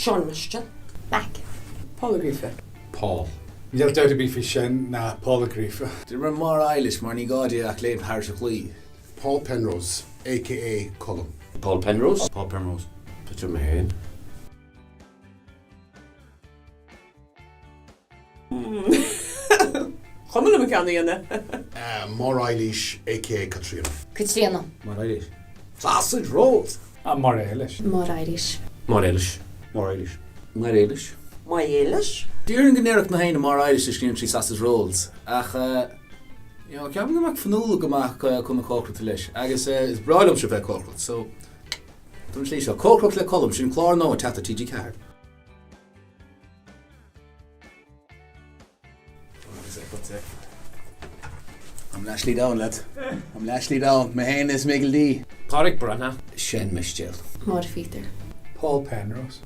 Sean Mister. Mac. Polygrifa. Paul. Níl doubt bí fi sin na Polygrifa. Dí ra mar Eilish mar ní gáide ach léib thar sa chlí. Paul Penrose, a.k.a. Colm. Paul Penrose. Paul Penrose. Peter Mahane. Chumla me ceanna dhéana. Mar Eilish, a.k.a. Katrina. Katrina. Mar Eilish. Sausage rolls. Mar Eilish. More Irish. Mar Eilish. Mar Eilish. Mar Eilish. My Eilish. Dír an gnéireach na haine mar Eilish is cíann trí sausage rolls. Ach, ceapan go mac fanúla go mac chun na cócrat leis. Agus is brailm se bheith cócrat, so dún slí seo cócrat le colm sin chlár nó a tata TG card. I'm Lashley down, lad. I'm Lashley down. My hand is Miguel D. Pádraig Brana. Shen Michel. More Feather. Paul Penrose.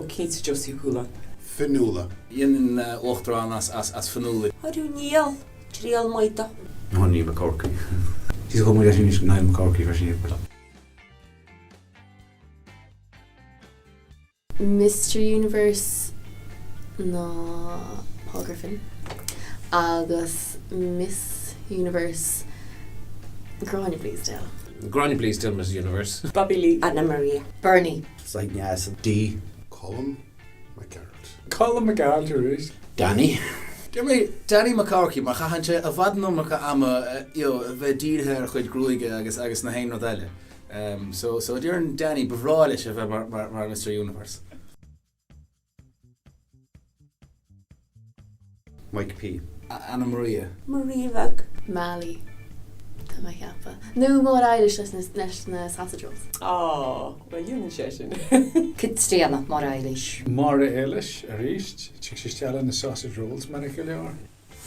Keith Josie Hula. Finula. Yin ochtrán as fanúla. Harú níl. Tríal maita. No, Neil McCorkey. She's home with Neil McCorkey version. Mr. Universe. No. Paul Griffin. Agus Miss Universe. Gráinne Bleasdale. Granny Bleasdale, Miss Universe. Bobby Lee. Anna Maria. Bernie. Like yes, D. Colm McGarrett. Colm McGarrett is. Danny. Danny McCarkey mar chahanse a bhadnom mar ama bheith dír ar chuid grúige agus na hain rodile. So dúr an Danny bhráile se bheith mar Mr. Universe. Mike P. Anna Maria. Maria Vag. Mally. Tá mai ceappa. No more Irish leis na sausage rolls. Well, you sé sin. Katrina. More Irish. Mar Eilish ríist. Tí sé steala na sausage rolls man go leor.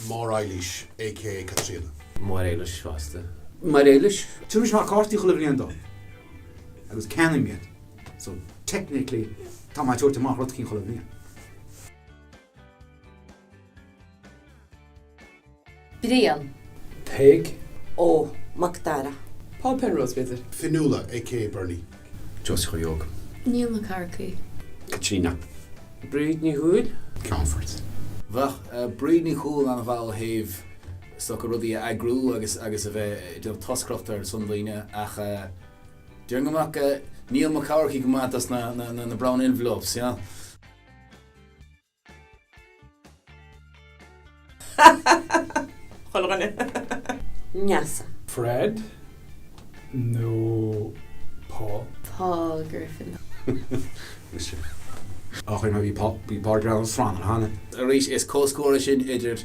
Mar Eilish, a.k.a. Katrina. Mar Eilish fasta. Mar Eilish. Tuish má cartí chulibhíon dó. Agus canon get. So technically tá má tuairte má rud cín chulibhíon. Brian. Peg. Macdara. Paul Penrose visit. Finula, a.k.a. Bernie. Josie Choyog. Neil McCarthy. Katrina. Brídní Hood. Comfort. Bach brídní chúl an bhil haimh so go rudí agrú agus a bheith toscrocht ar sunlíine ach dúr go mac Neil McCarthy go matas na brown envelopes, yeah? Nyasa. Fred. No. Paul. Paul Griffin. Ach, I be Paul Brown strong, Hannah. Rís is cóscóir sin idir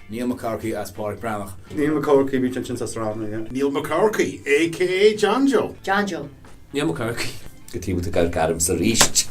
Neil McCarthy as Pádraig Branach. Neil McCorkey be chin strong, yeah. Neil McCarthy, a.k.a. John Joe. John Joe. Neil McCorkey. Get you with the Garm sa ríist.